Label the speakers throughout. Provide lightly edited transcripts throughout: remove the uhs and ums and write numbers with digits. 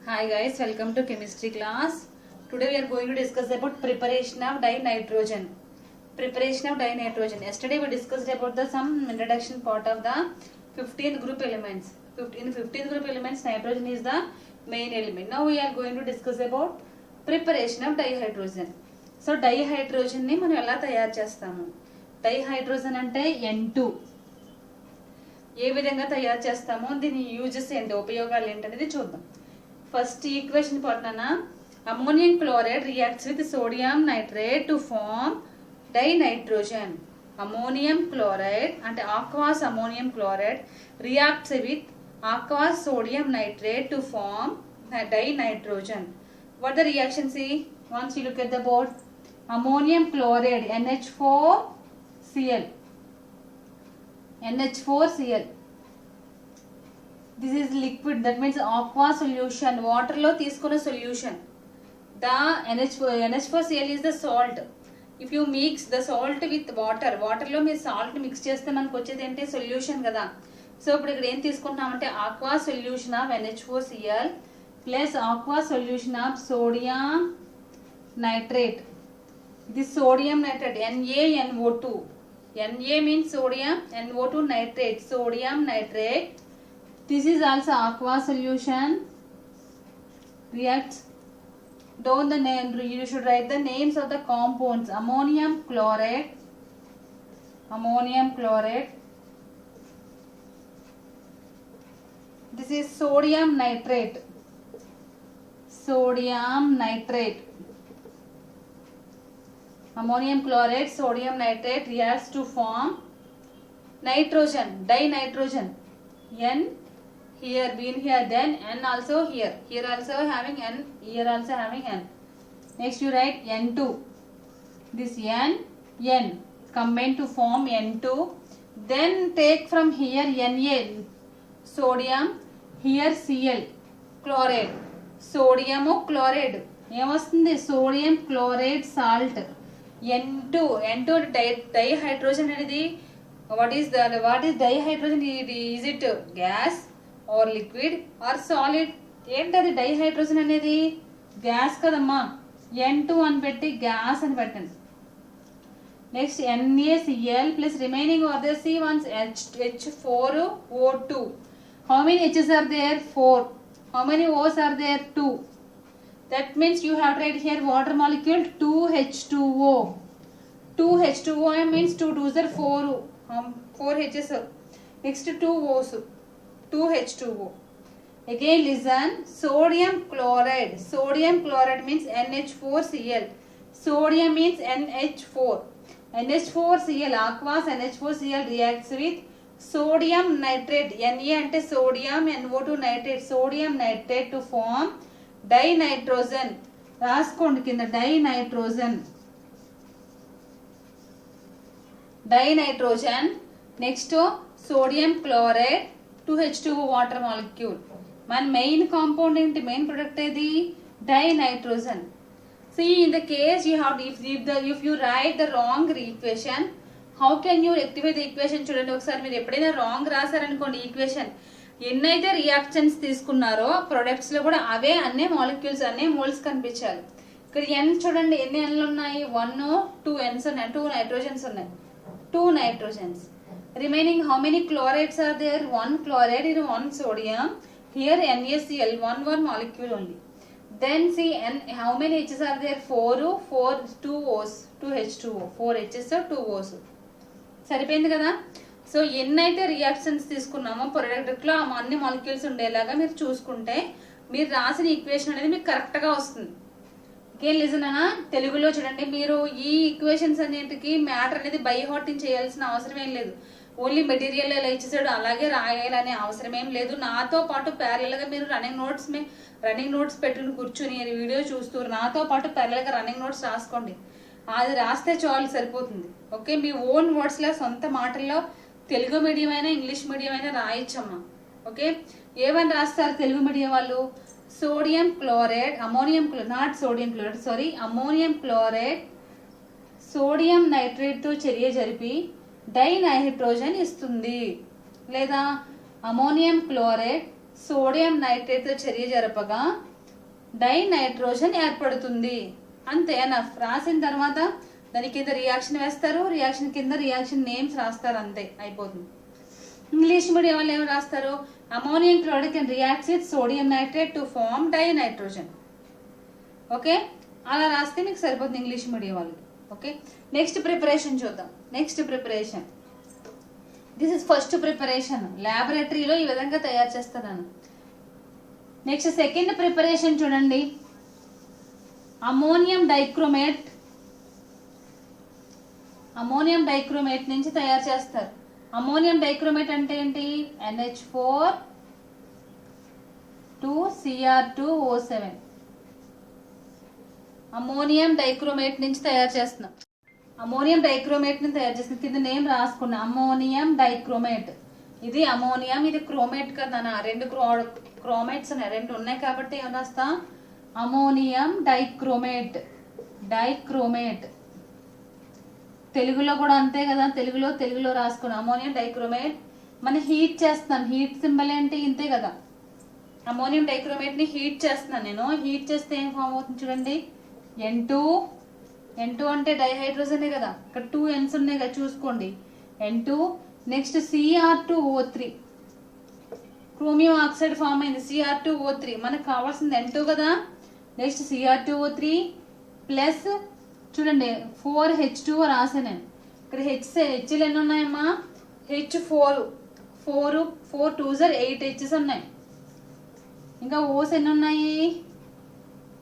Speaker 1: Hi guys, welcome to chemistry class. Today we are going to discuss about preparation of dinitrogen. Preparation of dinitrogen. Yesterday we discussed about the some introduction part of the 15th group elements. In 15th group elements, nitrogen is the main element. Now we are going to discuss about preparation of dihydrogen. So dihydrogen ni మనం ఎలా తయారు చేస్తాము? Dihydrogen అంటే N2. ఏ విధంగా తయారు చేస్తామో దీని uses ఏంటి, ఉపయోగాలు ఏంటనేది చూద్దాం. ఫస్ట్ ఈక్వేషన్ పట్టినా ammonium chloride reacts with sodium nitrate to form dinitrogen. Ammonium chloride అంటే aqueous ammonium chloride reacts with aqueous sodium nitrate to form dinitrogen. What the reaction see once you look at the board. Ammonium chloride NH4Cl. NH4Cl. This is liquid, that means aqua solution, water lo తీసుకున్న solution. The NH4Cl is the salt. If you mix the salt with water, water లో మీరు salt mix చేస్తే మనకు వచ్చేది ఏంటి, solution కదా. So ఇప్పుడు ఇక్కడ ఏం తీసుకుంటున్నామంటే aqua solution of NH4Cl plus aqua solution of sodium nitrate. This sodium nitrate NaNO2. Na means sodium, NO2 nitrate, sodium nitrate. This is also aqua solution. Reacts. Down the name, you should write the names of the compounds. Ammonium chloride. Ammonium chloride. This is sodium nitrate. Sodium nitrate. Ammonium chloride, sodium nitrate reacts to form nitrogen, dinitrogen. N here, been here, then N also here. Here also having N, here also having N. Next you write N2. This N combine to form N2. Then take from here Na, sodium, here Cl, chloride. Sodium chloride. ఏమొస్తుంది, sodium chloride salt. N2 dihydrogen అనేది what is dihydrogen? Is it gas or liquid or solid? ఏంటది dihydrogen అనేది? Gas కదమ్మా. N2 అని పెట్టి gas అని పెట్టండి. Next NaCl plus remaining of the C ones H4O2. How many H's are there? 4. How many O's are there? 2. That means you have to write here water molecule 2H2O. 2H2O means 2 2s are 4. 4 H's. Next 2 O's. 2H2O. Again listen. Sodium chloride. Sodium chloride means NH4Cl. Sodium means NH4. NH4Cl. Aqueous NH4Cl reacts with sodium nitrate. Na ante sodium, NO2 nitrate. Sodium nitrate to form dinitrogen. రాసుకోండి కింద dinitrogen. Dinitrogen. Next sodium chloride 2H2O water molecule. మన main compound ఏంటి, main product ఏది, dinitrogen. See in the case you have if you write the wrong equation, how can you rectify the equation? చూడండి ఒకసారి, మీరు ఎప్పుడైనా wrong రాశారనుకోండి equation, ఎన్నైతే reactions తీసుకున్నారో products లో కూడా అవే అన్ని మాలిక్యూల్స్ అన్ని మోల్స్ కనిపించాలి. ఇక్కడ N చూడండి, ఎన్ని Nలు ఉన్నాయి, 1 2 N's ఉన్నాయి, 2 నైట్రోజన్స్ ఉన్నాయి, 2 nitrogens. Remaining how many chlorides are there? 1 chloride, 1 sodium. Here NaCl, 1 molecule only. Then see how many H's are there? 4 2 O's, 2H2O, 4 H's 2 O's. సరిపోయింది కదా. సో ఎన్నైతే రియాక్షన్స్ తీసుకున్నామో ప్రొడక్ట్లో అన్ని మాలిక్యూల్స్ ఉండేలాగా మీరు చూసుకుంటే మీరు రాసిన ఈక్వేషన్ అనేది మీకు కరెక్ట్గా వస్తుంది. ఇంకేం లిజన్ అన్నా, తెలుగులో చూడండి, మీరు ఈ ఈక్వేషన్స్ అన్నింటికి మ్యాటర్ అనేది బై హార్టింగ్ చేయాల్సిన అవసరం ఏం లేదు. ఓన్లీ మెటీరియల్ ఎలా ఇచ్చేసాడు అలాగే రాయాలనే అవసరం ఏం లేదు. నాతో పాటు ప్యారలల్గా మీరు రన్నింగ్ నోట్స్ పెట్టుకుని కూర్చుని వీడియో చూస్తూ నాతో పాటు ప్యారలల్గా రన్నింగ్ నోట్స్ రాసుకోండి. అది రాస్తే చాలు, సరిపోతుంది. ఓకే, మీ ఓన్ వర్డ్స్లో సొంత మాటల్లో తెలుగు మీడియం అయినా ఇంగ్లీష్ మీడియం అయినా రాయొచ్చమ్మా. ఓకే, ఏమని రాస్తారు తెలుగు మీడియం వాళ్ళు? Sodium chloride, ammonium chloride sodium నైట్రేట్తో చర్య జరిపి డైనైట్రోజన్ ఇస్తుంది. లేదా అమ్మోనియం క్లోరైడ్ సోడియం నైట్రేట్తో చర్య జరపగా డైనైట్రోజన్ ఏర్పడుతుంది. అంతే ఎనఫ్. రాసిన తర్వాత దాని కింద రియాక్షన్ వేస్తారు, రియాక్షన్ కింద రియాక్షన్ నేమ్స్ రాస్తారు, అంతే అయిపోతుంది. ఇంగ్లీష్ మీడియం వాళ్ళు ఏమి రాస్తారు? Ammonium chloride can react with sodium nitrate to form dinitrogen. Okay, అలా రాస్తే మీకు సరిపోతుంది ఇంగ్లీష్ మీడియం వాళ్ళకి. ఓకే, నెక్స్ట్ ప్రిపరేషన్ చూద్దాం. Next preparation, this is first preparation. ల్యాబొరేటరీలో ఈ విధంగా తయారు చేస్తున్నాను. నెక్స్ట్ సెకండ్ ప్రిపరేషన్ చూడండి. అమోనియం డైక్రోమేట్, అమోనియం డైక్రోమేట్ నుంచి తయారు చేస్తారు. అమోనియం డైక్రోమేట్ అంటే ఏంటి? NH4 2Cr2O7. అమోనియం డైక్రోమేట్ నుంచి తయారు చేస్తున్నాం. అమోనియం డైక్రోమేట్ ని తయారు చేసిన కింద నేమ్ రాసుకున్నా, అమోనియం డైక్రోమేట్. ఇది అమోనియం, ఇది క్రోమేట్ కదా, రెండు క్రోమేట్స్ ఉన్నాయి, రెండు ఉన్నాయి కాబట్టి ఏం రాస్తా? Ammonium dichromate. డైక్రోమేట్ తెలుగులో కూడా అంతే కదా, తెలుగులో రాసుకున్నాం అమోనియం డైక్రోమేట్. మనం హీట్ చేస్తున్నాం, హీట్ సింబల్ ఏంటి? ఇంతే కదా. అమోనియం డైక్రోమేట్ ని హీట్ చేస్తున్నాను నేను. హీట్ చేస్తే ఏం ఫామ్ అవుతుంది చూడండి, N2. N2 అంటే డైహైడ్రోజనే కదా, ఇక్కడ 2 N's ఉన్నాయి కదా, చూసుకోండి. N2. Next Cr2O3, chromium oxide form అయింది. Cr2O3 మనకు కావాల్సింది N2 కదా. నెక్స్ట్ Cr2O3 ప్లస్ చూడండి 4H2 రాసా నేను. ఇక్కడ హెచ్లు ఎన్ని ఉన్నాయమ్మా? H4. 4 2s 8 H's ఉన్నాయి. ఇంకా ఓస్ ఎన్ని ఉన్నాయి?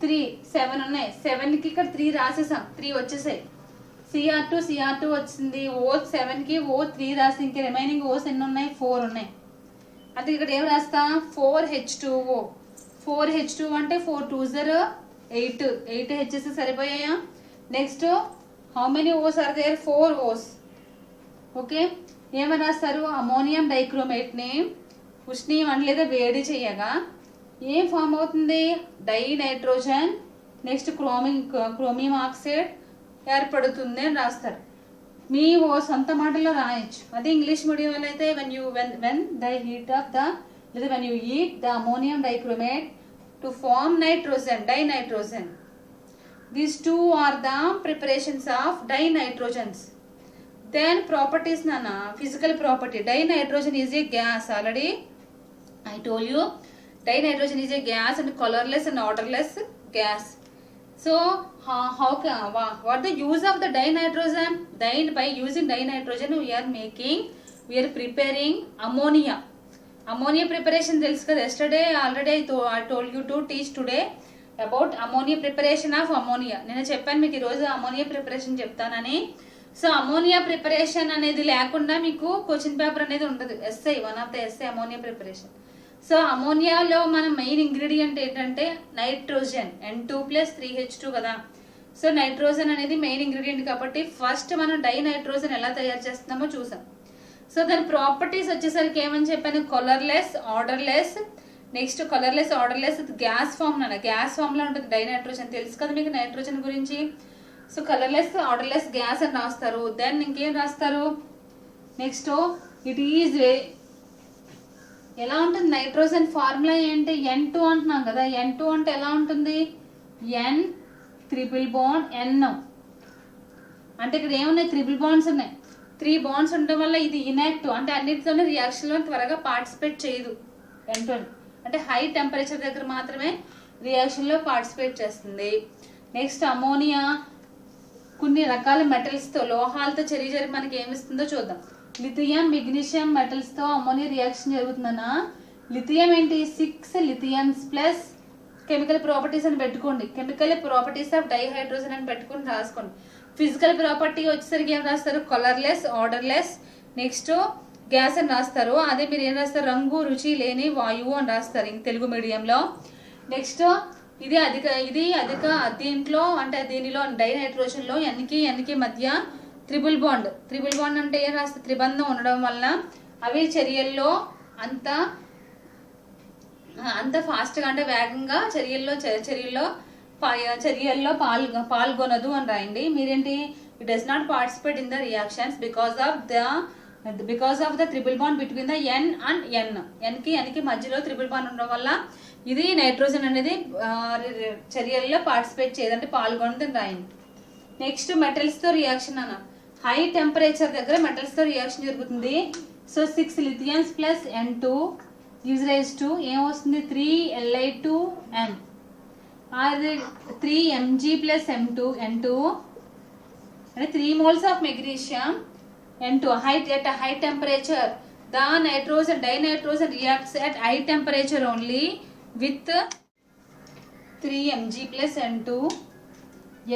Speaker 1: 3 7 ఉన్నాయి. 7కి ఇక్కడ 3 రాసేసాం, 3 వచ్చేసాయి. Cr2 వచ్చింది. O7 కి O3 రాసి ఇంకా రిమైనింగ్ ఓస్ ఎన్ని ఉన్నాయి? 4 ఉన్నాయి. అంటే ఇక్కడ ఏం రాస్తా? 4H2O. 4H2 అంటే 4 2s 8 H's సరిపోయాయా? Next how many O's are there? 4 O's. Okay, ఏమని రాస్తారు? అమోనియం డైక్రోమేట్ ని ఉష్ణీయం లేదా వేడి చేయగా ఏం ఫామ్ అవుతుంది? డైనైట్రోజన్. నెక్స్ట్ క్రోమియం ఆక్సైడ్ ఏర్పడుతుంది అని రాస్తారు. మీ ఓ సొంత మాటల్లో రాయొచ్చు. అదే ఇంగ్లీష్ మీడియం అయితే when the heat of the లేదా when you heat the ammonium dichromate to form dinitrogen. These two are the preparations of dinitrogens. Then properties nana, physical property. Dinitrogen is a gas. Already I told you, dinitrogen is a gas and colorless and odorless gas. So what the use of the dinitrogen? By using dinitrogen we are preparing ammonia. Ammonia preparation తెలుసు కదా. Yesterday already I told you to teach today about ammonia preparation of ammonia. నేను చెప్పాను మీకు ఈరోజు ammonia preparation చెప్తానని. So ammonia preparation అనేది లేకుండా మీకు క్వశ్చన్ పేపర్ అనేది ఉండదు. Essay, one of the essay ammonia preparation. So అమోనియాలో మన మెయిన్ ఇంగ్రీడియంట్ ఏంటంటే నైట్రోజన్. N2 + 3H2 కదా. సో నైట్రోజన్ అనేది మెయిన్ ఇంగ్రీడియంట్ కాబట్టి ఫస్ట్ మనం డైనైట్రోజన్ ఎలా తయారు చేస్తున్నామో చూసాం. సో దాని ప్రాపర్టీస్ వచ్చేసరికి ఏమని చెప్పాను? Colourless, odourless. Next colourless, odourless, gas form నాన్న, గ్యాస్ ఫామ్ లో ఉంటుంది డైనైట్రోజన్. తెలుసు కదా మీకు నైట్రోజన్ గురించి. సో కలర్లెస్, ఆర్డర్లెస్ గ్యాస్ అని రాస్తారు. దెన్ ఇంకేం రాస్తారు? నెక్స్ట్ ఇట్ ఈజ్ ఎలా ఉంటుంది నైట్రోజన్ ఫార్ములా ఏంటి? N2 అంటున్నాం కదా. N2 అంటే ఎలా ఉంటుంది? N triple bond N. అంటే ఇక్కడ ఏమున్నాయి? ట్రిపుల్ బాండ్స్ ఉన్నాయి. 3 బాండ్స్ ఉండడం వల్ల ఇది ఇనాక్టివ్, అంటే అన్నిటితోనే రియాక్షన్ లో త్వరగా పార్టిసిపేట్ చేయదు. N2 అంటే హై టెంపరేచర్ దగ్గర మాత్రమే రియాక్షన్ లో పార్టిసిపేట్ చేస్తుంది. నెక్స్ట్ అమోనియా కొన్ని రకాల మెటల్స్ తో, లోహాలతో చర్య జరిపి మనకి ఏమిస్తుందో చూద్దాం. లిథియం, మెగ్నీషియం మెటల్స్ తో అమోనియా రియాక్షన్ జరుగుతుందన్నా. లిథియం ఏంటి? 6 లిథియమ్స్ ప్లస్ కెమికల్ ప్రాపర్టీస్ అని పెట్టుకోండి. కెమికల్ ప్రాపర్టీస్ ఆఫ్ డైహైడ్రోజన్ అని పెట్టుకుని రాసుకోండి. ఫిజికల్ ప్రాపర్టీ వచ్చేసరికి ఏం రాస్తారు? కలర్లెస్, ఆర్డర్లెస్, నెక్స్ట్ గ్యాస్ అని రాస్తారు. అదే మీరు ఏం రాస్తారు? రంగు రుచి లేని వాయువు అని రాస్తారు తెలుగు మీడియంలో. నెక్స్ట్ ఇది అధిక దీంట్లో అంటే దీనిలో డైనైట్రోజన్ లో ఎన్కి మధ్య త్రిబుల్ బాండ్. త్రిబుల్ బాండ్ అంటే ఏం రాస్తారు? త్రిబంధం ఉండడం వల్ల అవి చర్యల్లో అంత ఫాస్ట్ గా అంటే వేగంగా చర్యల్లో పాల్గొనదు అని రాయండి. మీరేంటి? It does not participate in the reactions because of the triple bond between the N and N. N కి మధ్యలో త్రిబుల్ బాండ్ ఉండడం వల్ల ఇది నైట్రోజన్ అనేది చర్యల్లో పార్టిసిపేట్ చేయదంటే పాల్గొనదని రాయండి. నెక్స్ట్ మెటల్స్ తో రియాక్షన్ అన్న, హై టెంపరేచర్ దగ్గర మెటల్స్ తో రియాక్షన్ జరుగుతుంది. So 6 lithiums plus N2 gives rise to ఏం వస్తుంది 3Li2N, అది 3Mg ప్లస్ M2 N2 అంటే 3 moles of magnesium N2 at a high temperature. The nitrogen dinitrogen reacts at high temperature only with 3Mg plus N2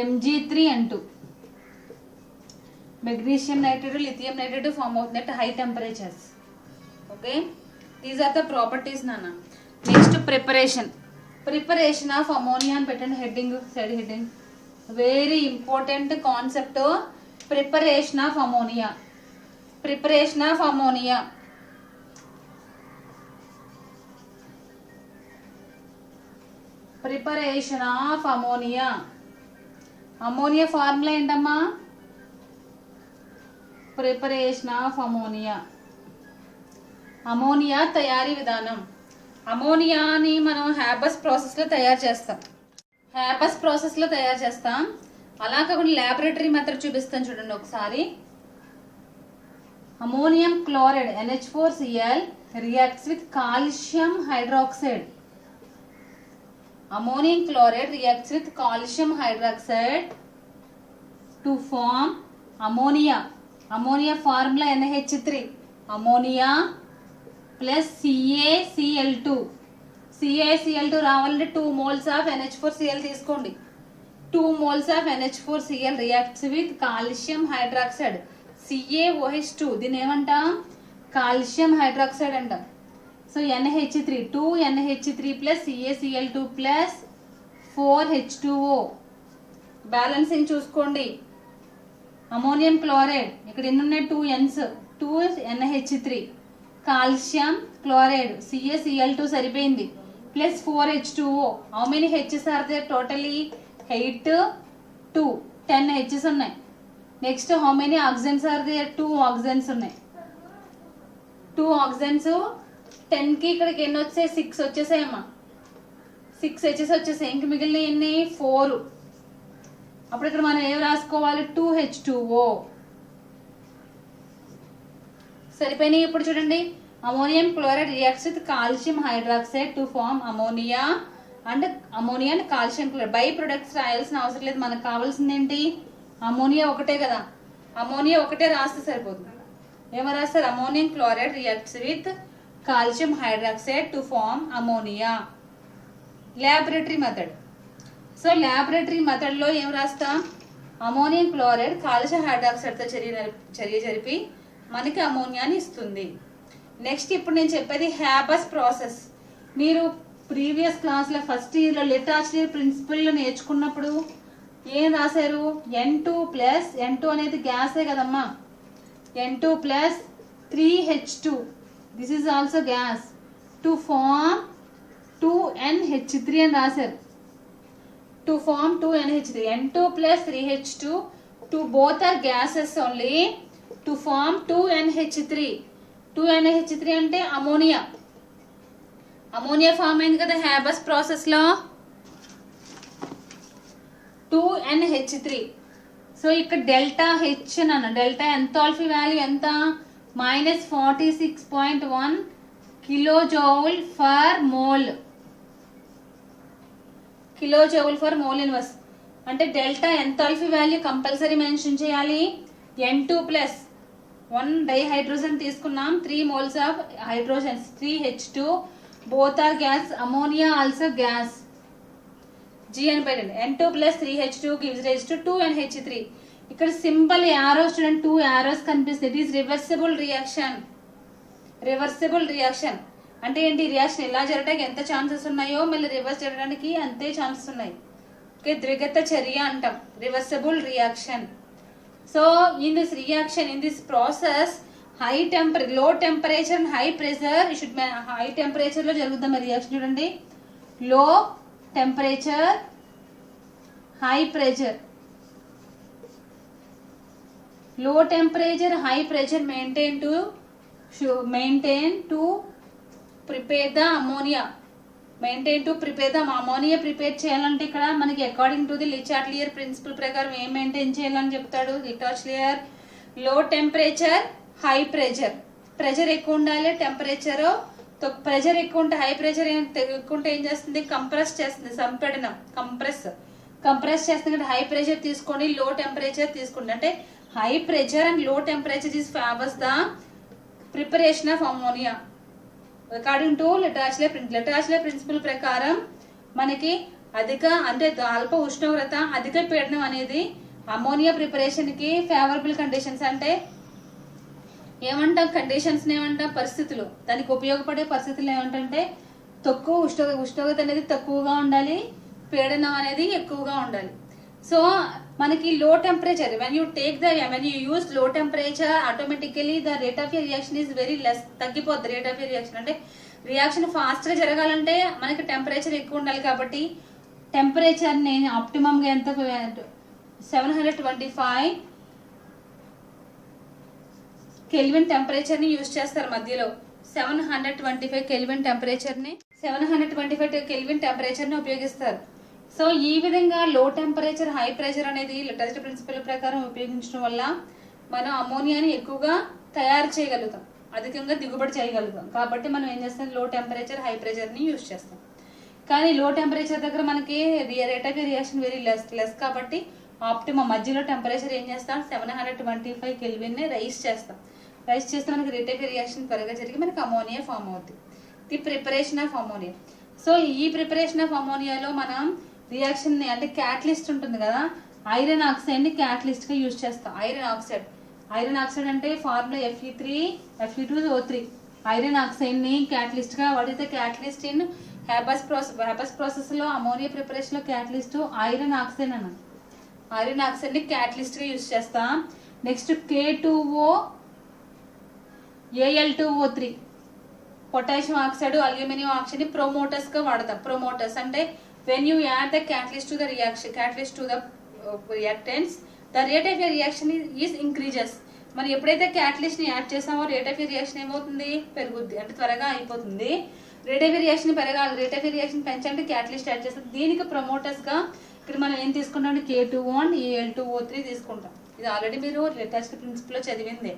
Speaker 1: Mg3N2. Magnesium nitrate, lithium nitrate form out at high temperatures. Okay, these are the properties nana. Next preparation of ammonia and pattern heading, side heading, very important concept. Preparation of ammonia. Preparation of ammonia. Preparation of ammonia. Ammonia formula ఏంటమ్మా? Preparation of ammonia. Ammonia తయారీ విధానం. అమోనియాని మనం హ్యాబస్ ప్రాసెస్లో తయారు చేస్తాం. అలా కాకుండా laboratory method చూపిస్తాను చూడండి ఒకసారి. Ammonium chloride NH4Cl reacts with calcium hydroxide. Ammonium chloride reacts with calcium hydroxide to form ammonia. Ammonia formula NH3. Ammonia plus CaCl2. CaCl2 రావాలంటే 2 moles of NH4Cl తీసుకోండి. 2 moles of NH4Cl reacts with calcium hydroxide CaOH2. దీని ఏమంటాం? Calcium hydroxide అంటాం. So NH3 2NH3 plus CaCl2 plus 4H2O. Balancing చూసుకోండి. Ammonium chloride ఇక్కడ ఎన్ని ఉన్నాయి? 2 N's, 2 NH3, calcium chloride CaCl2 సరిపోయింది plus 4H2O. How many H's are there totally? 8 2 10 H's ఉన్నాయి. Next how many oxygens are there? 2 oxygens ఉన్నాయి. 2 oxygens 10కి ఇక్కడికి ఎన్ని వచ్చాయి? 6 వచ్చేసాయమ్మా. 6 H's వచ్చేసాయి. ఇంక మిగిలిన ఎన్ని? 4. అప్పుడు ఇక్కడ మనం ఏం రాసుకోవాలి? 2H2O సరిపోయినాయి. ఇప్పుడు చూడండి, ammonium chloride reacts with calcium hydroxide to form ammonia and calcium chloride. By products రాయాల్సిన అవసరం లేదు. మనకు కావాల్సింది ఏంటి? అమోనియా ఒకటే కదా. అమోనియా ఒకటే రాస్తే సరిపోతుంది. ఏమో రాస్తారు? Ammonium chloride reacts with calcium hydroxide to form ammonia. Laboratory method. So laboratory మెథడ్లో ఏం రాస్తాం? అమోనియం క్లోరైడ్ కాల్షియం హైడ్రాక్సైడ్తో చర్య జరిపి మనకి అమోనియాని ఇస్తుంది. నెక్స్ట్ ఇప్పుడు నేను చెప్పేది హ్యాబస్ ప్రాసెస్. మీరు ప్రీవియస్ క్లాస్లో ఫస్ట్ ఇయర్లో లిటాచరీ ప్రిన్సిపల్లో నేర్చుకున్నప్పుడు ఏం రాశారు? N2 అనేది గ్యాసే కదమ్మా. N2 plus 3H2, this is also gas, to form 2NH3 అని రాశారు. To form 2NH3. N2 plus 3H2 to both are gases only to form 2NH3. 2NH3 అంటే అమోనియా. అమోనియా ఫామ్ అయింది కదా హ్యాబస్ ప్రాసెస్లో. 2NH3. సో ఇక్కడ డెల్టా H అన్న. Delta enthalpy value ఎంత? -46.1 kilojoule per mole. Kilojoule per mole inverse అంటే delta enthalpy value compulsory mention చేయాలి. N2 plus 1 dihydrogen తీసుకున్నాం, 3 moles of hydrogens, 3H2, both are gas, ammonia also gas. G అని పెట్టండి. N2 plus 3H2 gives rise to 2NH3. ఇక్కడ simple arrow student, 2 arrows కనిపిస్తుంది. It is reversible reaction. Reversible reaction అంటే ఏంటి? Reaction ఇలా జరగడానికి ఎంత ఛాన్సెస్ ఉన్నాయో మళ్ళీ రివర్స్ జరగడానికి అంతే ఛాన్సెస్ ఉన్నాయి. ఓకే, ద్విగత చర్య అంటాం, reversible reaction. So in this reaction, in this process, low temperature and high pressure, high temperature లో జరుగుతాం రియాక్షన్. చూడండి, low temperature, high pressure. Low temperature, high pressure maintain to prepare the ammonia. Maintain to prepare the ammonia prepare చేయాలంటే ఇక్కడ మనకి according to the Le Chatelier principle ప్రకారం ఏం maintain చేయాలని చెప్తాడు లిచాట్లియర్. లో టెంపరేచర్ హై ప్రెషర్, ప్రెషర్ ఎక్కువ ఉండాలి, టెంపరేచర్ ప్రెషర్ ఎక్కువ ఉంటే హై ప్రెషర్ ఎక్కువ ఉంటే ఏం చేస్తుంది, కంప్రెస్ చేస్తుంది, సంపీడనం కంప్రెస్ చేస్తుంది. హై ప్రెషర్ తీసుకోండి, లో టెంపరేచర్ తీసుకోండి. అంటే high pressure and low temperature is favours the preparation of ammonia according to Le Chatelier principle ప్రకారం మనకి అధిక అంటే అల్ప ఉష్ణోగ్రత అధిక పీడనం అనేది అమోనియా ప్రిపరేషన్ కి ఫేవరబుల్ కండిషన్స్. అంటే ఏమంటాం కండిషన్స్ ఏమంటాం, పరిస్థితులు, దానికి ఉపయోగపడే పరిస్థితులు ఏమంటే తక్కువ ఉష్ణోగ్రత అనేది తక్కువగా ఉండాలి, పీడనం అనేది ఎక్కువగా ఉండాలి. సో మనకి లో టెంపరేచర్ వెన్ యూ యూజ్ లో temperature automatically the rate of reaction is very less, తగ్గిపోద్ది రేట్ ఆఫ్ రియాక్షన్. అంటే రియాక్షన్ ఫాస్ట్ గా జరగాలంటే మనకి టెంపరేచర్ ఎక్కువ ఉండాలి. కాబట్టి టెంపరేచర్ ని ఆప్టిమమ్ గా ఎంత 725 కెల్విన్ టెంపరేచర్ ని యూజ్ చేస్తారు మధ్యలో. 725 కెల్విన్ టెంపరేచర్ ని 725 కెల్విన్ టెంపరేచర్ ని ఉపయోగిస్తారు. సో ఈ విధంగా లో టెంపరేచర్ హై ప్రెషర్ అనేది లిటాచ్లే ప్రిన్సిపల్ ప్రకారం ఉపయోగించడం వల్ల మనం అమోనియాని ఎక్కువగా తయారు చేయగలుగుతాం, అధికంగా దిగుబడి చేయగలుగుతాం. కాబట్టి మనం ఏం చేస్తాం, లో టెంపరేచర్ హై ప్రెషర్ ని యూజ్ చేస్తాం. కానీ లో టెంపరేచర్ దగ్గర మనకి rate of reaction very less కాబట్టి ఆప్టిమమ్ మధ్యలో టెంపరేచర్ ఏం చేస్తాం, 725 కెల్విన్ ని రైస్ చేస్తే మనకి రేట్ ఆఫ్ రియాక్షన్ త్వరగా జరిగి మనకి అమోనియా ఫామ్ అవుతుంది. The preparation of ammonia. So ఈ ప్రిపరేషన్ ఆఫ్ అమోనియాలో మనం రియాక్షన్ ని అంటే క్యాటలిస్ట్ ఉంటుంది కదా, ఐరన్ ఆక్సైడ్ ని క్యాటలిస్ట్ గా యూజ్ చేస్తాం. ఐరన్ ఆక్సైడ్ అంటే ఫార్ములా Fe2O3. ఐరన్ ఆక్సైడ్ ని క్యాటలిస్ట్ గా వాడితే క్యాటలిస్ట్ ఇన్ హ్యాబస్ ప్రాసెస్ లో అమోనియా ప్రిపరేషన్ లో క్యాటలిస్ట్ ఐరన్ ఆక్సైడ్ అన్న. ఐరన్ ఆక్సైడ్ ని క్యాటలిస్ట్ గా యూజ్ చేస్తాం. Next K2O Al2O3 potassium oxide aluminium oxide ని ప్రొమోటర్స్ గా వాడతాం. ప్రొమోటర్స్ అంటే when you add the catalyst to the reactants, the rate of reaction is increases. మనం ఎప్పుడైతే క్యాటలిస్ట్ ని యాడ్ చేసామో రేట్ ఆఫ్ రియాక్షన్ ఏమవుతుంది, పెరుగుద్ది, అంటే త్వరగా అయిపోతుంది. రేట్ ఆఫ్ రియాక్షన్ పెరగాలి, రేట్ ఆఫ్ రియాక్షన్ పెంచాలంటే క్యాటలిస్ట్ యాడ్ చేస్తాం. దీనికి ప్రమోటర్స్ గా ఇక్కడ మనం ఏం తీసుకుంటాం అంటే K2O and Al2O3 తీసుకుంటాం. ఇది ఆల్రెడీ మీరు లిటాచ్లే ప్రిన్సిపల్ లో చదివిందే.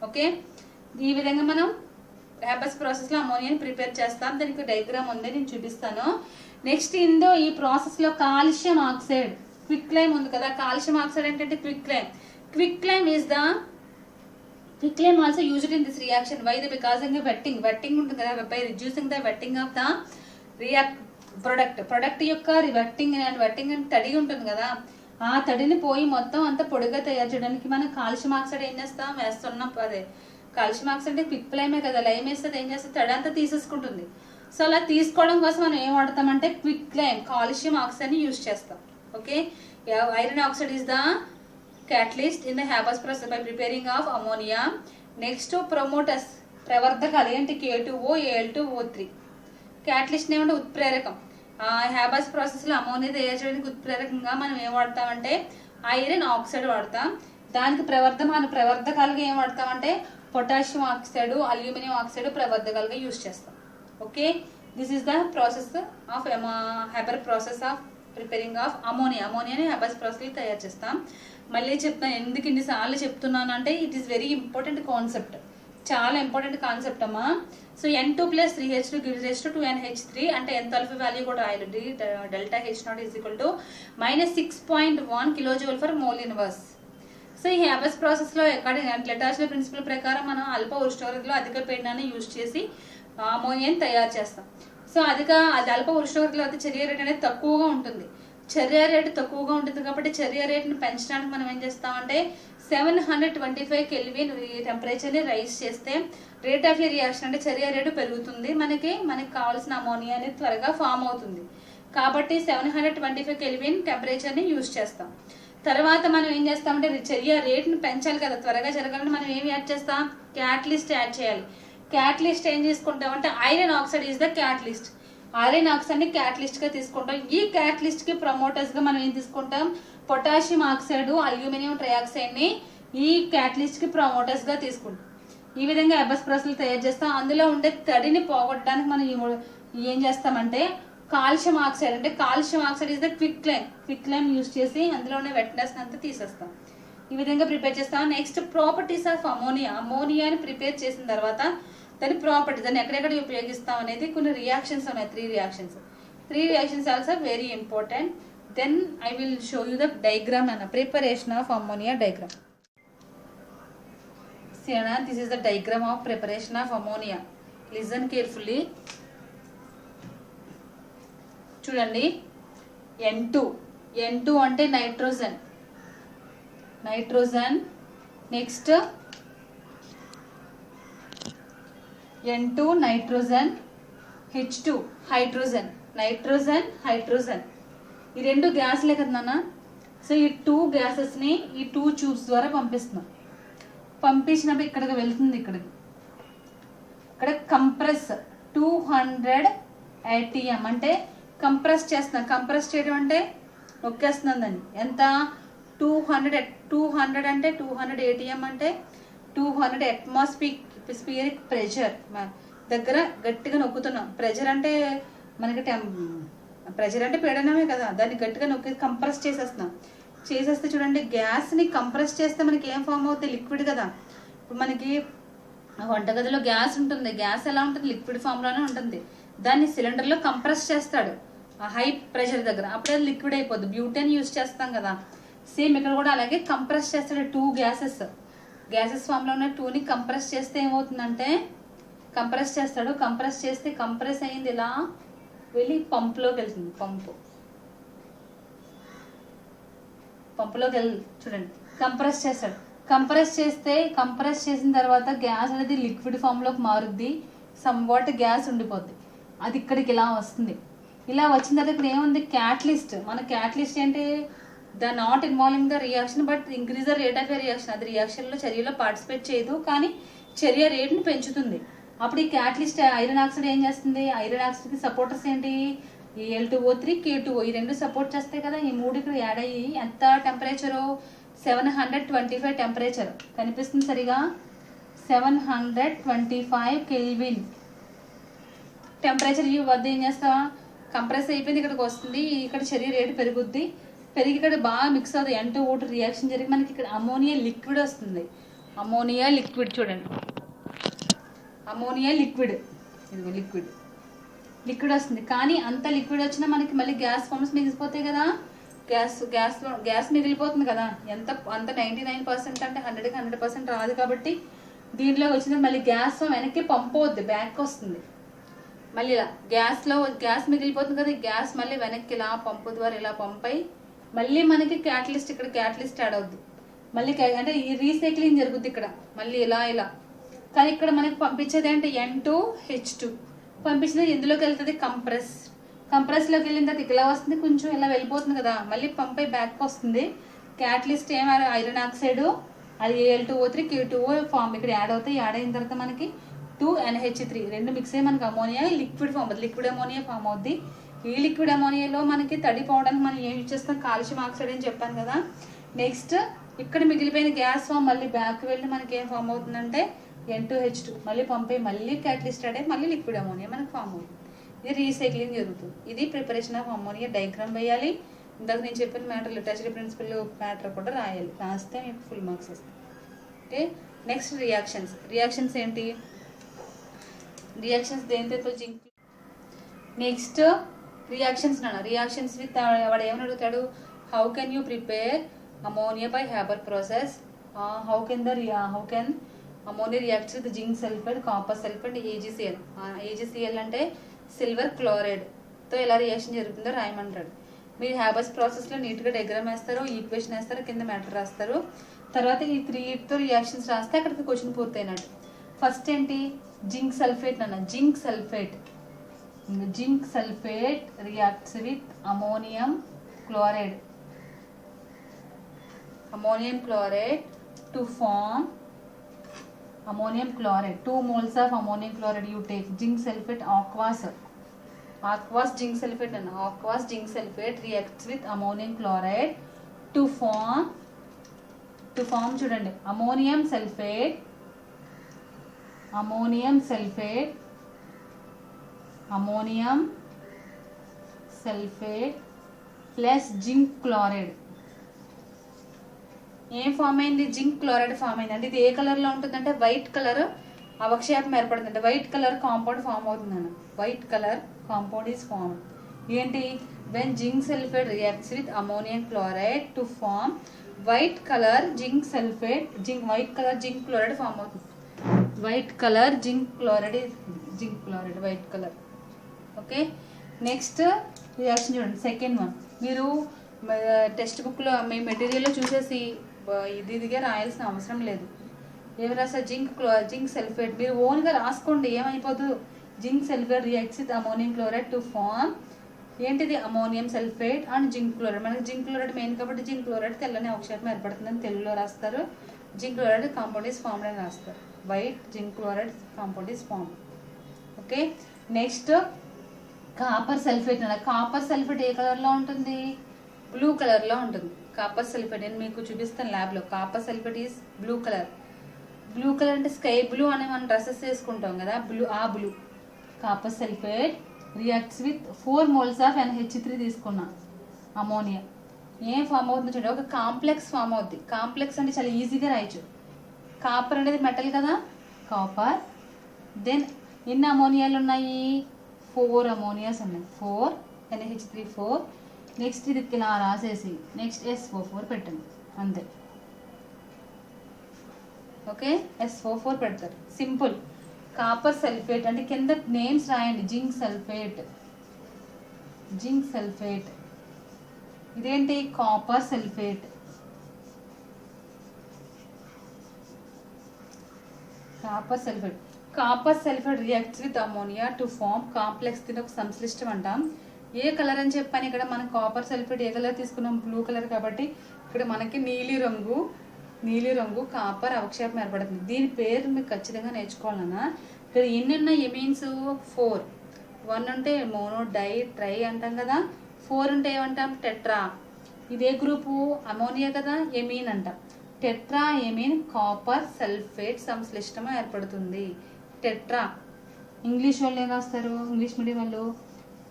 Speaker 1: ఓకే, ఈ విధంగా మనం హ్యాబస్ ప్రాసెస్ లో అమోనియాని ప్రిపేర్ చేస్తాం. దానికి డయాగ్రామ్ ఉంది, నేను చూపిస్తాను. నెక్స్ట్ ఈ ప్రాసెస్ లో కాల్షియం ఆక్సైడ్ క్విక్ లైమ్ ఉంది కదా, కాల్షియం ఆక్సైడ్ ఏంటంటే quick lime is the quick lime also used in this reaction. Why the because wetting ఉంటుంది కదా, by reducing the wetting of the product యొక్క వెట్టింగ్ అంటే తడి ఉంటుంది కదా, ఆ తడిని పోయి మొత్తం అంతా పొడిగా తయారు చేయడానికి మనం కాల్షియం ఆక్సైడ్ ఏం చేస్తాం వేస్తున్నాం. అదే కాల్షియం ఆక్సైడ్ అంటే క్విక్ లైమే కదా, లైమ్ వేస్తే ఏం చేస్తే తడి అంతా తీసేసుకుంటుంది. సో అలా తీసుకోవడం కోసం మనం ఏం వాడతామంటే క్విక్ లైమ్ కాల్షియం ఆక్సైడ్ ని యూజ్ చేస్తాం. Okay, iron oxide is the catalyst in the Haber's process by preparing of ammonia. Next promoters ప్రవర్ధకాలు ఏంటి, K2O Al2O3. క్యాటలిస్ట్ ఏమంటే ఉత్ప్రేరకం. హ్యాబస్ ప్రాసెస్ లో అమోనియా తయారు చేయడానికి ఉత్ప్రేరకంగా మనం ఏం వాడతామంటే ఐరన్ ఆక్సైడ్ వాడతాం. దానికి ప్రవర్ధకాలుగా ఏం వాడతామంటే పొటాషియం ఆక్సైడ్ అల్యూమినియం ఆక్సైడ్ ప్రవర్ధకాలుగా యూజ్ చేస్తాం. Okay, this is the process of Haber process of preparing of అమోనియాని హ్యాబస్ ప్రాసెస్ తయారు చేస్తాం. మళ్ళీ చెప్తాను ఎందుకు ఇన్నిసార్లు చెప్తున్నాను అంటే it is very important concept, చాలా ఇంపార్టెంట్ కాన్సెప్ట్ అమ్మా. So N2+3H2 gives rise to 2NH3 అంటే ఎంత అల్ఫా వాల్యూ కూడా రాయాలి. Delta H0 is equal to -6.1 kJ for mole inverse. So ఈ హ్యాబస్ ప్రాసెస్ లో లిటాచ్లే ప్రిన్సిపల్ ప్రకారం మనం అల్ప ఉష్ణోగ్రతలో అధిక పీడనాన్ని యూజ్ చేసి అమోనియాని తయారు చేస్తాం. సో అది అల్ప ఉష్ణోగ్రతలో అయితే చర్య రేట్ అనేది తక్కువగా ఉంటుంది. చర్య రేటు తక్కువగా ఉంటుంది కాబట్టి చర్య రేటును పెంచడానికి మనం ఏం చేస్తామంటే 725 కెల్విన్ టెంపరేచర్ని రైస్ చేస్తే రేట్ ఆఫ్ రియాక్షన్ అంటే చర్య రేటు పెరుగుతుంది. మనకి కావాల్సిన అమోనియా అనేది త్వరగా ఫామ్ అవుతుంది. కాబట్టి 725 కెల్విన్ టెంపరేచర్ని యూజ్ చేస్తాం. తర్వాత మనం ఏం చేస్తామంటే చర్య రేటును పెంచాలి కదా, త్వరగా జరగాలంటే మనం ఏం యాడ్ చేస్తాం, క్యాటలిస్ట్ యాడ్ చేయాలి. క్యాటలిస్ట్ ఏం తీసుకుంటామంటే iron oxide is the catalyst. Iron oxide ని క్యాటలిస్ట్ గా తీసుకుంటాం. ఈ క్యాటలిస్ట్ కి ప్రమోటర్స్ గా మనం ఏం తీసుకుంటాం, పొటాషియం ఆక్సైడ్ అల్యూమినియం ట్రైఆక్సైడ్ ని ఈ క్యాటలిస్ట్ కి ప్రమోటర్స్ గా తీసుకుంటాం. ఈ విధంగా హ్యాబస్ ప్రాసెస్ తయారు చేస్తాం. అందులో ఉండే తడిని పోగొట్టడానికి మనం ఏం చేస్తామంటే కాల్షియం ఆక్సైడ్, అంటే calcium oxide is the quick lime use చేసి అందులోనే వెట్నెస్ అంతా తీసేస్తాం. ఈ విధంగా ప్రిపేర్ చేస్తాం. నెక్స్ట్ ప్రాపర్టీస్ ఆఫ్ అమోనియాని ప్రిపేర్ చేసిన తర్వాత దాని ప్రాపర్టీ, దాన్ని ఎక్కడెక్కడ ఉపయోగిస్తాం అనేది కొన్ని రియాక్షన్స్ ఉన్నాయి, 3 reactions also very important. Then I will show you the diagram అన్న preparation of ammonia diagram. See, this is the diagram of preparation of ammonia. Listen carefully. చూడండి, N2 అంటే nitrogen. Next N2 nitrogen, H2 hydrogen. ఈ 2 గ్యాస్లే కదా నాన్న. So ఈ 2 గ్యాసెస్ని ఈ 2 tubes ద్వారా పంపిస్తున్నాం. పంపించినప్పుడు ఇక్కడికి వెళ్తుంది, ఇక్కడ కంప్రెస్ 200 ATM అంటే కంప్రెస్ చేస్తున్నాం. కంప్రెస్ చేయడం అంటే నొక్కేస్తున్నాం దాన్ని. ఎంత? 200 అంటే 200 ATM అంటే 200 అట్మాస్ఫియరిక్ ప్రెషర్ దగ్గర గట్టిగా నొక్కుతున్నాం. ప్రెషర్ అంటే మనకి ప్రెషర్ అంటే పీడనమే కదా, దాన్ని గట్టిగా నొక్కి కంప్రెస్ చేసేస్తే చూడండి, గ్యాస్ని కంప్రెస్ చేస్తే మనకి ఏం ఫామ్ అవుతుంది? లిక్విడ్ కదా. ఇప్పుడు మనకి వంటగదిలో గ్యాస్ ఉంటుంది, గ్యాస్ ఎలా ఉంటుంది? లిక్విడ్ ఫామ్లోనే ఉంటుంది. దాన్ని సిలిండర్లో కంప్రెస్ చేస్తాడు ఆ హై ప్రెషర్ దగ్గర, అప్పుడే లిక్విడ్ అయిపోద్ది. బ్యూటేన్ యూజ్ చేస్తాం కదా, సేమ్ ఇక్కడ కూడా అలాగే కంప్రెస్ చేస్తాడు. 2 గ్యాసెస్ ఫామ్లో ఉన్న 2ని కంప్రెస్ చేస్తే ఏమవుతుందంటే, కంప్రెస్ చేస్తే కంప్రెస్ అయింది ఇలా వెళ్ళి పంపులోకి వెళ్తుంది. పంపులోకి వెళ్ళి చూడండి, కంప్రెస్ చేసిన తర్వాత గ్యాస్ అనేది లిక్విడ్ ఫామ్లోకి మారుద్ది. సమ్వాట్ గ్యాస్ ఉండిపోద్ది. అది ఇక్కడికి ఇలా వస్తుంది. ఇలా వచ్చిన తర్వాత ఇక్కడ ఏముంది? క్యాటలిస్ట్. మన క్యాటలిస్ట్ ఏంటి? The not involving the reaction but increase the rate of a reaction. అది చర్యలో పార్టిసిపేట్ చేయదు, కానీ చర్య రేట్ని పెంచుతుంది. అప్పుడు ఈ క్యాటలిస్ట్ ఐరన్ ఆక్సైడ్ ఏం చేస్తుంది? ఐరన్ ఆక్సైడ్కి సపోర్టర్స్ ఏంటి? Al2O3, K2O, ఈ 2 సపోర్ట్ చేస్తాయి కదా. ఈ 3 ఇక్కడ యాడ్ అయ్యి ఎంత టెంపరేచరు? 725 టెంపరేచర్ కనిపిస్తుంది సరిగా. 725 కెల్విన్ టెంపరేచర్ వద్ద ఏం చేస్తావా? కంప్రెస్ అయిపోయింది, ఇక్కడికి వస్తుంది. ఇక్కడ చర్య రేటు పెరిగి ఇక్కడ బాగా మిక్స్ అవుతుంది. N2O2 రియాక్షన్ జరిగి మనకి ఇక్కడ అమోనియా లిక్విడ్ వస్తుంది. చూడండి, అమోనియా లిక్విడ్ వస్తుంది. కానీ అంత లిక్విడ్ వచ్చినా మనకి మళ్ళీ గ్యాస్ ఫామ్స్ మిగిలిపోతాయి కదా. గ్యాస్ మిగిలిపోతుంది కదా. అంత 99% అంటే 100కి 100% రాదు. కాబట్టి దీనిలో వచ్చిన మళ్ళీ గ్యాస్ వెనక్కి పంపవద్దు, బ్యాక్ వస్తుంది. మళ్ళీ ఇలా గ్యాస్ మిగిలిపోతుంది కదా, గ్యాస్ మళ్ళీ వెనక్కి ఇలా పంపు ద్వారా ఇలా పంపై మళ్ళీ మనకి ఇక్కడ క్యాటలిస్ట్ యాడ్ అవుద్ది. మళ్ళీ అంటే ఈ రీసైక్లింగ్ జరుగుద్ది ఇక్కడ మళ్ళీ ఇలా. కానీ ఇక్కడ మనకి పంపించేది అంటే N2H2 పంపించినది ఎందులోకి వెళ్తుంది? కంప్రెస్లోకి వెళ్ళిన తర్వాత ఇలా వస్తుంది, కొంచెం ఇలా వెళ్ళిపోతుంది కదా, మళ్ళీ పంపై బ్యాక్ వస్తుంది. క్యాటలిస్ట్ ఏమైనా ఐరన్ ఆక్సైడ్, అది Al2O3, K2O ఫామ్ ఇక్కడ యాడ్ అవుతాయి. యాడ్ అయిన తర్వాత మనకి 2NH3 2 మిక్స్ అయ్యి మనకి అమోనియా లిక్విడ్ అమోనియా ఫామ్ అవుద్ది. ఈ లిక్విడ్ అమోనియాలో మనకి తడి పోవడానికి మనం ఏం యూజ్ చేస్తాం? కాల్షియం ఆక్సైడ్ అని చెప్పాను కదా. నెక్స్ట్ ఇక్కడ మిగిలిపోయిన గ్యాస్ ఫామ్ మళ్ళీ బ్యాక్ వెళ్ళి మనకి ఏం ఫామ్ అవుతుందంటే N2H2 మళ్ళీ పంపై మళ్ళీ క్యాటలిస్ట్ యాడ్ అయ్యి మళ్ళీ లిక్విడ్ అమోనియా మనకి ఫామ్ అవుతుంది. ఇది రీసైక్లింగ్ జరుగుతుంది. ఇది ప్రిపరేషన్ ఆఫ్ అమోనియా డయాగ్రామ్ వేయాలి. ఇందాక నేను చెప్పిన మ్యాటర్ లిటరేచర్ ప్రిన్సిపల్ మ్యాటర్ కూడా రాయాలి. రాస్తే మీకు ఫుల్ మార్క్స్ వస్తాయి. ఓకే, నెక్స్ట్ రియాక్షన్స్ ఏంటి? రియాక్షన్స్ దేంతో జింక్. నెక్స్ట్ రియాక్షన్స్ విత్ వాడు ఏమని అడుగుతాడు? How can you prepare ammonia by Haber process? How can ammonia reacts with zinc sulphide, copper sulphide, AgCl. AgCl అంటే సిల్వర్ క్లోరైడ్తో ఎలా రియాక్షన్ జరుగుతుందో రాయమంటాడు. మీరు హ్యాబర్స్ ప్రాసెస్లో నీట్గా డయాగ్రామ్ వేస్తారు, ఈక్వేషన్ వేస్తారు, కింద మ్యాటర్ రాస్తారు. తర్వాత ఈ 3తో రియాక్షన్స్ రాస్తే అక్కడికి క్వశ్చన్ పూర్తయినట్టు. ఫస్ట్ ఏంటి? Zinc sulphate reacts with ammonium chloride to form ammonium chloride. 2 moles of ammonium chloride you take. Zinc sulfate, aqueous zinc sulfate reacts with ammonium chloride to form చూడండి ammonium sulfate ammonium sulphate plus zinc chloride. ఏం form అయింది? Zinc chloride form అయింది. అంటే ఇది ఏ కలర్లో ఉంటుందంటే white colour అవక్షేపం ఏర్పడుతుంది. వైట్ కలర్ కాంపౌండ్ ఫామ్ అవుతుందన్న. White colour compound is form. ఏంటి? When zinc sulphate reacts with ammonium chloride to form white colour zinc sulphate, white colour zinc chloride form అవుతుంది. White colour zinc chloride white colour. Okay, next reaction చూడండి. Second one మీరు text బుక్లో మీ మెటీరియల్లో చూసేసి ఇదిగా రాయాల్సిన అవసరం లేదు. ఏమి రాస్తారు? Zinc sulphate. మీరు ఓన్గా రాసుకోండి, ఏమైపోతుంది. Zinc sulphate reacts with ammonium chloride to form ఏంటిది? Ammonium sulphate and zinc chloride. మనకి జింక్ క్లోరైడ్ మెయిన్ కాబట్టి జింక్ క్లోరైడ్ తెల్లని అవక్షేపం ఏర్పడుతుందని తెలుగులో రాస్తారు. Zinc chloride compound is formed అని రాస్తారు. White zinc chloride compound is form. Okay, next copper sulphate. Copper sulphate ఏ కలర్లో ఉంటుంది? బ్లూ కలర్లో ఉంటుంది. కాపర్ సల్ఫేట్ నేను మీకు చూపిస్తాను ల్యాబ్లో. Copper sulphate is blue colour. Blue colour అంటే స్కై బ్లూ అని మనం డ్రెస్సెస్ వేసుకుంటాం కదా, బ్లూ. ఆ blue. Copper sulphate reacts with 4 moles of NH3 తీసుకున్నా అమోనియా. ఏం ఫామ్ అవుతుంది చూడండి, ఒక కాంప్లెక్స్ ఫామ్ అవుద్ది. కాంప్లెక్స్ అంటే చాలా ఈజీగా రాయచ్చు. కాపర్ అనేది మెటల్ కదా, కాపర్. దెన్ ఎన్ని అమోనియాలు ఉన్నాయి? 4 అమోనియాస్ ఉన్నాయి. 4 NH3 4. నెక్స్ట్ ఇది ఇలా రాసేసి నెక్స్ట్ SO4 పెట్టండి అంతే. ఓకే, SO4 పెడతారు. సింపుల్. కాపర్ సల్ఫేట్ అంటే కింద నేమ్స్ రాయండి. Zinc sulphate. ఇదేంటి? Copper sulphate. Copper sulphate reacts with ammonia to form complex. దీని ఒక సంశ్లిష్టం అంటాం. ఏ కలర్ అని చెప్పాను ఇక్కడ? మనం కాపర్ సల్ఫేట్ ఏ కలర్ తీసుకున్నాం? Blue colour. కాబట్టి ఇక్కడ మనకి నీలి రంగు కాపర్ అవక్షేపం ఏర్పడుతుంది. దీని పేరు మీకు ఖచ్చితంగా నేర్చుకోవాలన్నా. ఇక్కడ ఎన్ని ఉన్నాయి ఎమీన్స్? 4. 1 ఉంటే మోనో, డై, ట్రై అంటాం కదా. 4 ఉంటే ఏమంటాం? టెట్రా. ఇదే గ్రూపు అమోనియా కదా, ఎమీన్ అంటాం. టెట్రా ఎమీన్ కాపర్ సల్ఫేట్ సంశ్లిష్టం ఏర్పడుతుంది. టెట్రా. ఇంగ్లీష్ వాళ్ళు ఏం రాస్తారు? ఇంగ్లీష్ మీడియం వాళ్ళు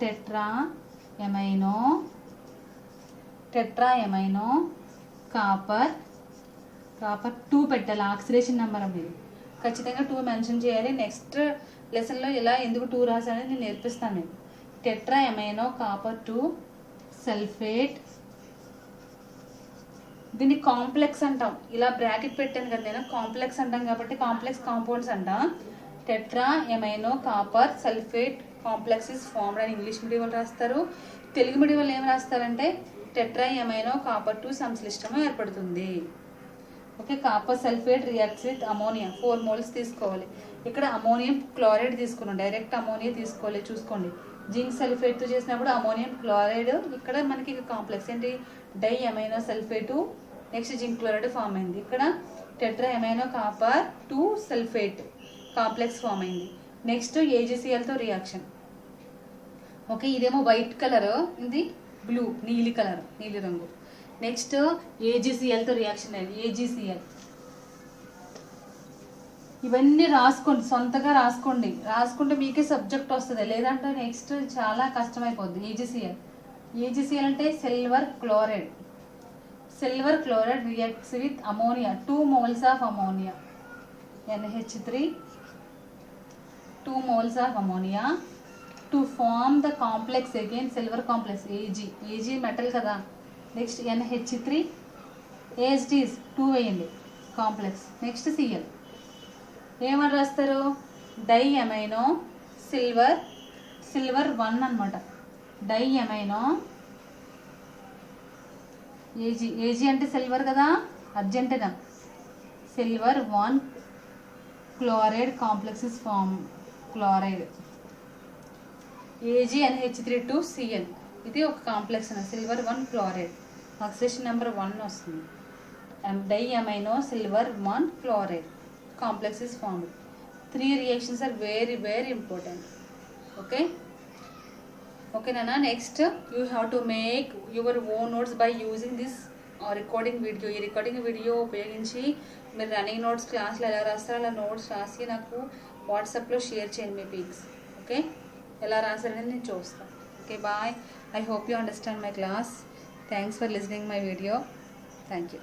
Speaker 1: టెట్రా ఎమైనో కాపర్ 2 పెట్టాలి. ఆక్సిడేషన్ నెంబర్ అనేది ఖచ్చితంగా 2 మెన్షన్ చేయాలి. నెక్స్ట్ లెసన్లో ఇలా ఎందుకు 2 రాసానని నేను నేర్పిస్తాను మీకు. Tetra amino copper 2 sulphate. దీన్ని కాంప్లెక్స్ అంటాం. ఇలా బ్రాకెట్ పెట్టాను కదా నేను, కాంప్లెక్స్ అంటాం కాబట్టి కాంప్లెక్స్ కాంపౌండ్స్ అంటాం. Tetra amino copper sulphate complex is formed అని ఇంగ్లీష్ మీడియం వాళ్ళు రాస్తారు. తెలుగు మీడియం వాళ్ళు ఏం రాస్తారంటే టెట్రా ఎమైనో కాపర్ 2 సంశ్లిష్టం ఏర్పడుతుంది. Okay, copper sulphate reacts with ammonia 4 moles తీసుకోవాలి. ఇక్కడ అమోనియం క్లోరైడ్ తీసుకున్నాం, డైరెక్ట్ అమోనియా తీసుకోవాలి. చూసుకోండి, జింక్ సల్ఫేట్తో చేసినప్పుడు అమోనియం క్లోరైడ్. ఇక్కడ మనకి కాంప్లెక్స్ ఏంటి? Di amino sulphate, next zinc chloride form అయింది. ఇక్కడ tetra amino copper 2 sulphate complex form అయింది. నెక్స్ట్ AgClతో రియాక్షన్. ఓకే, ఇదేమో వైట్ కలర్, ఇది బ్లూ నీలి రంగు. నెక్స్ట్ AgClతో రియాక్షన్ అయింది. AgCl. ఇవన్నీ రాసుకోండి, సొంతగా రాసుకుంటే మీకే సబ్జెక్ట్ వస్తుంది. లేదంటే నెక్స్ట్ చాలా కష్టమైపోద్ది. AgCl అంటే silver chloride reacts with ammonia 2 moles of ammonia. NH3 2 moles of ammonia to form the complex. Again silver complex Ag metal కదా. నెక్స్ట్ NH3 ASDs 2 వేయండి కాంప్లెక్స్. Next Cl. ఏమని రాస్తారు? డై అమైనో సిల్వర్ 1 అనమాట. Di amino Ag అంటే silver కదా, Argentina. Silver 1 chloride complex is form. Chloride AgNH3 2 Cl. ఇది ఒక complex అన్న సిల్వర్ 1 క్లోరైడ్. ఆక్సిడేషన్ నెంబర్ 1 వస్తుంది. Di amino silver 1 chloride complex is formed. 3 reactions are very very important. Okay nana. Next you have to make your own notes by using this recording video. ఈ recording video ఉపయోగించి మీరు running notes క్లాస్లో ఎలా రాస్తారో అలా notes రాసి నాకు వాట్సాప్లో share చేయండి మీ పిక్స్. ఓకే. ఎలా రాశారనేది నేను చూస్తాను. Okay bye. I hope you understand my class. Thanks for listening my video. Thank you.